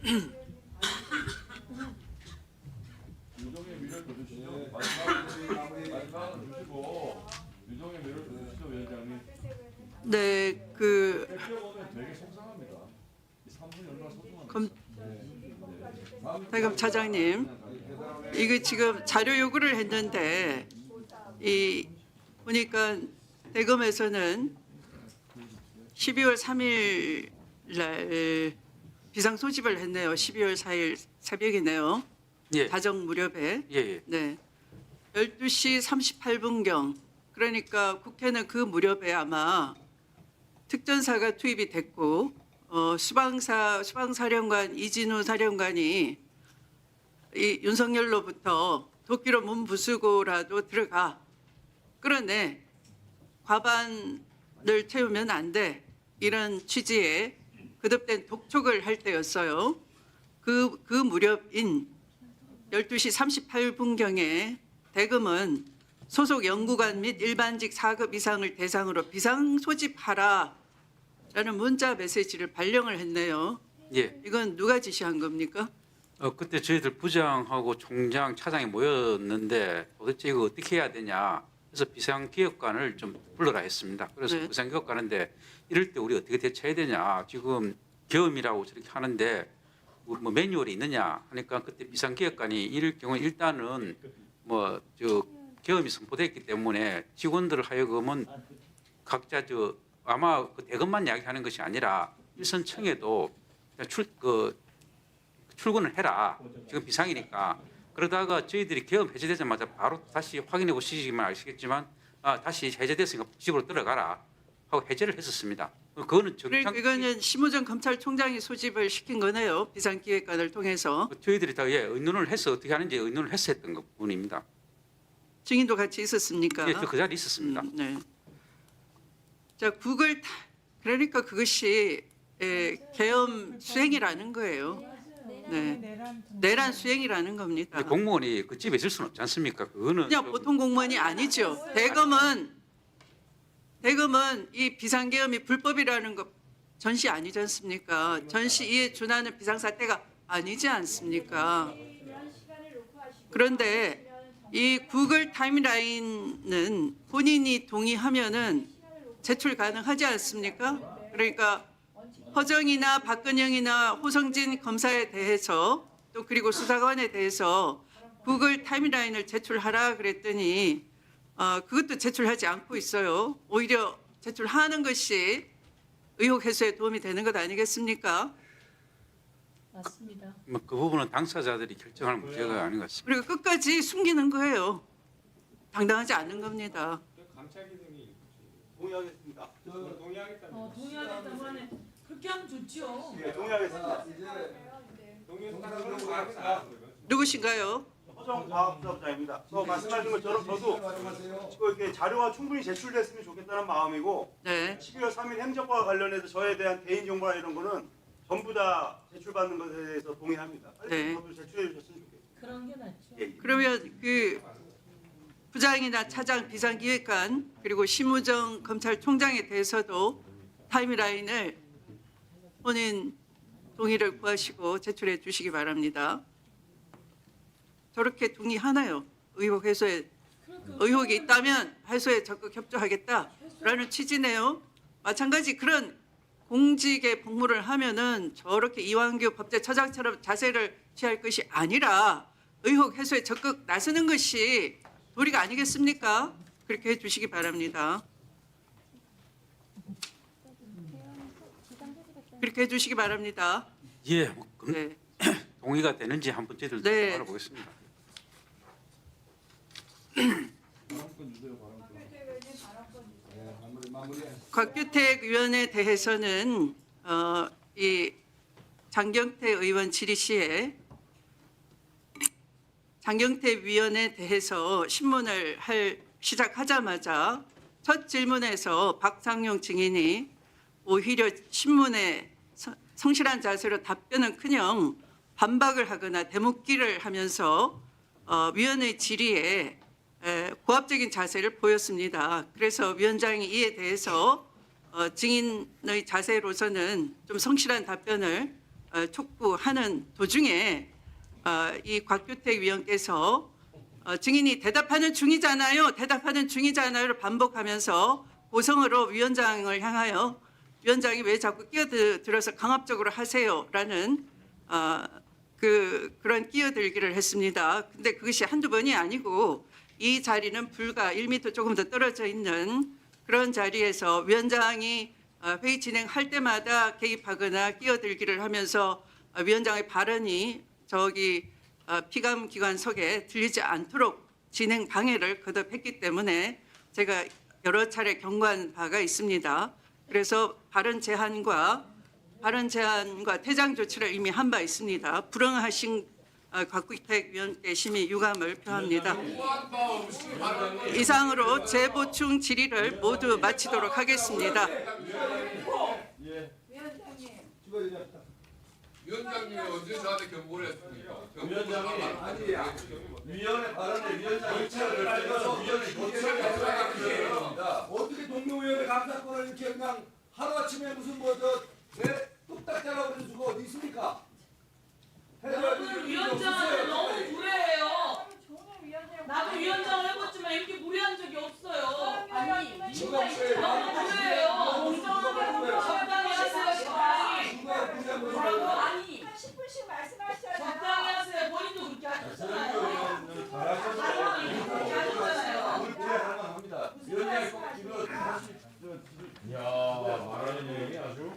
유종의 미를 거두시죠. 마지막은 주시고 유종의 미를 거두시죠, 위원장님. 네, 대표보면 되게 속상합니다. 이 3분이 얼마나 소중합니까? 대검 차장님, 이거 지금 자료 요구를 했는데 이 보니까 대검에서는 12월 3일 날 비상 소집을 했네요. 12월 4일 새벽이네요. 예. 자정 무렵에. 예. 네. 12시 38분경. 그러니까 국회는 그 무렵에 아마 특전사가 투입이 됐고 수방사령관 이진우 사령관이 이 윤석열로부터 도끼로 몸 부수고라도 들어가. 그러네. 과반을 채우면 안 돼. 이런 취지의 거듭된 독촉을 할 때였어요. 그 무렵인 12시 38분경에 대검은 소속 연구관 및 일반직 4급 이상을 대상으로 비상 소집하라라는 문자 메시지를 발령을 했네요. 예. 이건 누가 지시한 겁니까? 그때 저희들 부장하고 총장, 차장이 모였는데 도대체 이거 어떻게 해야 되냐. 그래서 비상기획관을 좀 불러라 했습니다. 그래서 네. 비상기획관인데 이럴 때 우리 어떻게 대처해야 되냐. 지금 계엄이라고 저렇게 하는데 뭐 매뉴얼이 있느냐 하니까 그때 비상기획관이 이럴 경우 일단은 뭐 저 계엄이 선포됐기 때문에 직원들 하여금은 각자 아마 그 대검만 이야기하는 것이 아니라 일선청에도 출근을 해라. 지금 비상이니까. 그러다가 저희들이 계엄 해제되자마자 바로 다시 확인해 보시기만 아시겠지만 다시 해제됐으니까 집으로 들어가라 하고 해제를 했었습니다. 그거는 정상. 이거는 심우정 검찰총장이 소집을 시킨 거네요. 비상기획관을 통해서. 저희들이 다 의논을 해서 어떻게 하는지 의논을 해서 했던 부분입니다. 증인도 같이 있었습니까? 예, 저 그 자리에 있었습니다. 네. 자, 그러니까 그것이 계엄 수행이라는 거예요. 네. 내란 수행이라는 겁니다. 근데 공무원이 그 집에 있을 수는 없지 않습니까? 그거는 그냥 좀 보통 공무원이 아니죠. 대검은 이 비상계엄이 불법이라는 것 전시 아니지 않습니까? 전시 이에 준하는 비상사태가 아니지 않습니까? 그런데 이 구글 타임라인은 본인이 동의하면은 제출 가능하지 않습니까? 그러니까 허정이나 박근영이나 호성진 검사에 대해서 또 그리고 수사관에 대해서 구글 타임라인을 제출하라 그랬더니 그것도 제출하지 않고 있어요. 오히려 제출하는 것이 의혹 해소에 도움이 되는 것 아니겠습니까? 맞습니다. 뭐 그 부분은 당사자들이 결정할 문제가 아닌 것 같습니다. 그리고 끝까지 숨기는 거예요. 당당하지 않은 겁니다. 감찰 기능이 동의하겠습니다. 동의하겠다고 하네. 그렇게 하면 좋죠. 네, 동의하겠습니다. 누구신가요? 허정 과학수사부장입니다. 말씀하신 것처럼 저도 지금 이렇게 자료가 충분히 제출됐으면 좋겠다는 마음이고 네. 12월 3일 행적과 관련해서 저에 대한 개인 정보나 이런 거는 전부 다 제출받는 것에 대해서 동의합니다. 빨리 네. 저도 제출해 주셨으면 좋겠습니다. 그런 게 낫죠. 예. 그러면 그 부장이나 차장, 비상기획관 그리고 심우정 검찰총장에 대해서도 타임라인을 본인 동의를 구하시고 제출해 주시기 바랍니다. 저렇게 동의하나요? 의혹 해소에 의혹이 있다면 해소에 적극 협조하겠다라는 취지네요. 마찬가지 그런 공직에 복무를 하면은 저렇게 이완규 법제처장처럼 자세를 취할 것이 아니라 의혹 해소에 적극 나서는 것이 도리가 아니겠습니까? 그렇게 해주시기 바랍니다. 그렇게 해주시기 바랍니다. 예, 뭐 네. 동의가 되는지 한번 저희들 네. 알아보겠습니다. 곽규택 의원에 대해서는 이 장경태 의원 질의 시에 장경태 위원에 대해서 신문을 시작하자마자 첫 질문에서 박상용 증인이 오히려 신문에 성실한 자세로 답변은커녕 반박을 하거나 대묻기를 하면서 위원의 질의에 고압적인 자세를 보였습니다. 그래서 위원장이 이에 대해서 증인의 자세로서는 좀 성실한 답변을 촉구하는 도중에 이 곽규택 위원께서 증인이 대답하는 중이잖아요를 반복하면서 고성으로 위원장을 향하여 위원장이 왜 자꾸 끼어들어서 강압적으로 하세요라는 그런 끼어들기를 했습니다. 근데 그것이 한두 번이 아니고 이 자리는 불과 1m 조금 더 떨어져 있는 그런 자리에서 위원장이 회의 진행할 때마다 개입하거나 끼어들기를 하면서 위원장의 발언이 저기 피감기관석에 들리지 않도록 진행 방해를 거듭했기 때문에 제가 여러 차례 경고한 바가 있습니다. 그래서 발언 제한과 퇴장 조치를 이미 한 바 있습니다. 불응하신 곽규택 위원께 심히 유감을 표합니다. 이상으로 재보충 질의를 모두 마치도록 하겠습니다. 위원장님이 언제 저한테 경고를 했습니까? 위원장이 위원의 발언에 위원장이 일차를 알면서 위원이 조치를 했습니다. 어떻게 동료위원회 감사권을 이렇게 그냥 하루아침에 무슨 뚝딱자라고 그러는 수가 어디 있습니까? 여러분 위원장은 너무 무례해요. 나도 위원장을 해봤지만 이렇게 무례한 적이 없어요. 아니 너무 무례해요. 적당히 하세요. 적당히. 아니 10분씩 말씀하셔야 적당히 하세요. 본인도 그렇게 하셨잖아요. 그렇게 하셨잖아요. 위원장이 꼭 이거 다시 말하는 얘기 아주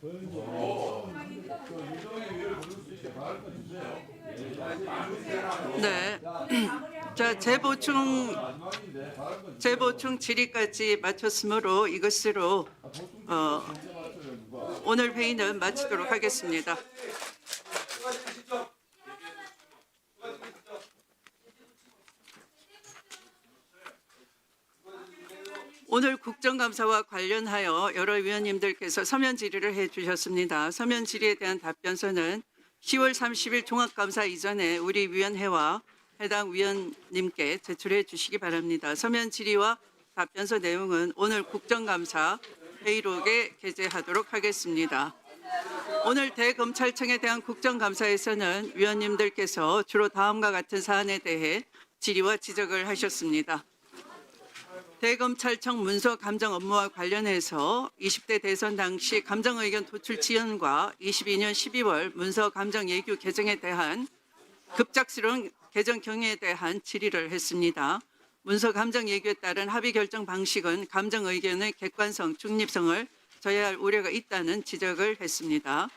유정의 위를 부를 수 있게 말할 거 주세요. 네. 자, 재보충 질의까지 마쳤으므로 이것으로 오늘 회의는 마치도록 하겠습니다. 오늘 국정감사와 관련하여 여러 위원님들께서 서면 질의를 해주셨습니다. 서면 질의에 대한 답변서는 10월 30일 종합감사 이전에 우리 위원회와 해당 위원님께 제출해 주시기 바랍니다. 서면 질의와 답변서 내용은 오늘 국정감사 회의록에 게재하도록 하겠습니다. 오늘 대검찰청에 대한 국정감사에서는 위원님들께서 주로 다음과 같은 사안에 대해 질의와 지적을 하셨습니다. 대검찰청 문서 감정 업무와 관련해서 20대 대선 당시 감정의견 도출 지연과 22년 12월 문서 감정 예규 개정에 대한 급작스러운 개정 경위에 대한 질의를 했습니다. 문서 감정 예규에 따른 합의 결정 방식은 감정 의견의 객관성, 중립성을 저해할 우려가 있다는 지적을 했습니다.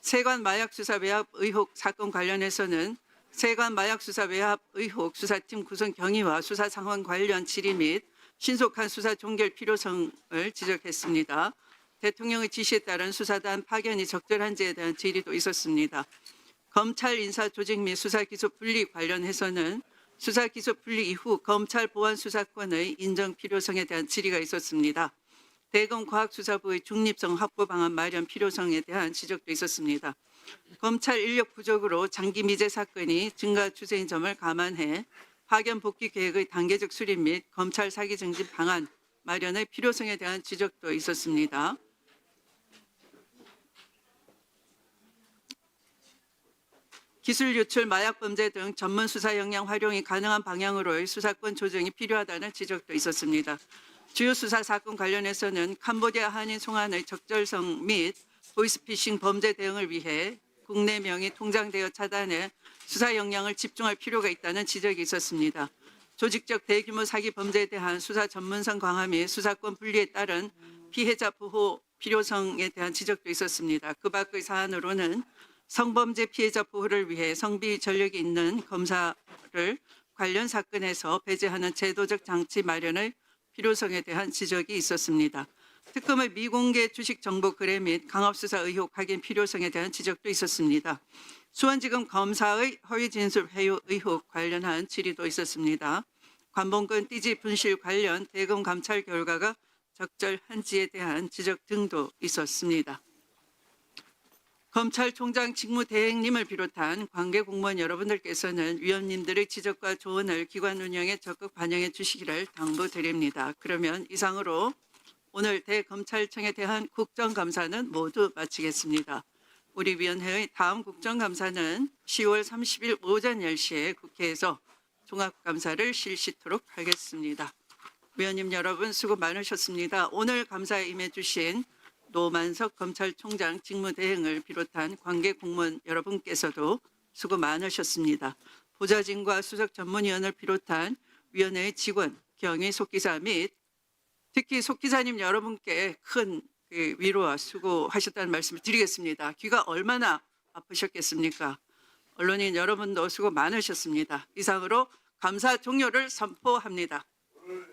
세관 마약 수사 외압 의혹 사건 관련해서는 세관 마약 수사 외압 의혹 수사팀 구성 경위와 수사 상황 관련 질의 및 신속한 수사 종결 필요성을 지적했습니다. 대통령의 지시에 따른 수사단 파견이 적절한지에 대한 질의도 있었습니다. 검찰 인사 조직 및 수사 기소 분리 관련해서는 수사 기소 분리 이후 검찰 보안 수사권의 인정 필요성에 대한 질의가 있었습니다. 대검 과학수사부의 중립성 확보 방안 마련 필요성에 대한 지적도 있었습니다. 검찰 인력 부족으로 장기 미제 사건이 증가 추세인 점을 감안해 파견 복귀 계획의 단계적 수립 및 검찰 사기 정진 방안 마련의 필요성에 대한 지적도 있었습니다. 기술 유출, 마약 범죄 등 전문 수사 역량 활용이 가능한 방향으로의 수사권 조정이 필요하다는 지적도 있었습니다. 주요 수사 사건 관련해서는 캄보디아 한인 송환의 적절성 및 보이스피싱 범죄 대응을 위해 국내 명의 통장대여 차단에 수사 역량을 집중할 필요가 있다는 지적이 있었습니다. 조직적 대규모 사기 범죄에 대한 수사 전문성 강화 및 수사권 분리에 따른 피해자 보호 필요성에 대한 지적도 있었습니다. 그 밖의 사안으로는 성범죄 피해자 보호를 위해 성비 전력이 있는 검사를 관련 사건에서 배제하는 제도적 장치 마련의 필요성에 대한 지적이 있었습니다. 특검의 미공개 주식 정보 거래 및 강압수사 의혹 확인 필요성에 대한 지적도 있었습니다. 수원지검 검사의 허위 진술 회유 의혹 관련한 질의도 있었습니다. 관봉권 띠지 분실 관련 대검 감찰 결과가 적절한지에 대한 지적 등도 있었습니다. 검찰총장 직무대행님을 비롯한 관계 공무원 여러분들께서는 위원님들의 지적과 조언을 기관 운영에 적극 반영해 주시기를 당부드립니다. 그러면 이상으로 오늘 대검찰청에 대한 국정감사는 모두 마치겠습니다. 우리 위원회의 다음 국정감사는 10월 30일 오전 10시에 국회에서 종합감사를 실시토록 하겠습니다. 위원님 여러분 수고 많으셨습니다. 오늘 감사에 임해주신 노만석 검찰총장 직무대행을 비롯한 관계 공무원 여러분께서도 수고 많으셨습니다. 보좌진과 수석 전문위원을 비롯한 위원회의 직원, 경위 속기사 및 특히 속기사님 여러분께 큰 위로와 수고하셨다는 말씀을 드리겠습니다. 귀가 얼마나 아프셨겠습니까? 언론인 여러분도 수고 많으셨습니다. 이상으로 감사 종료를 선포합니다. 오늘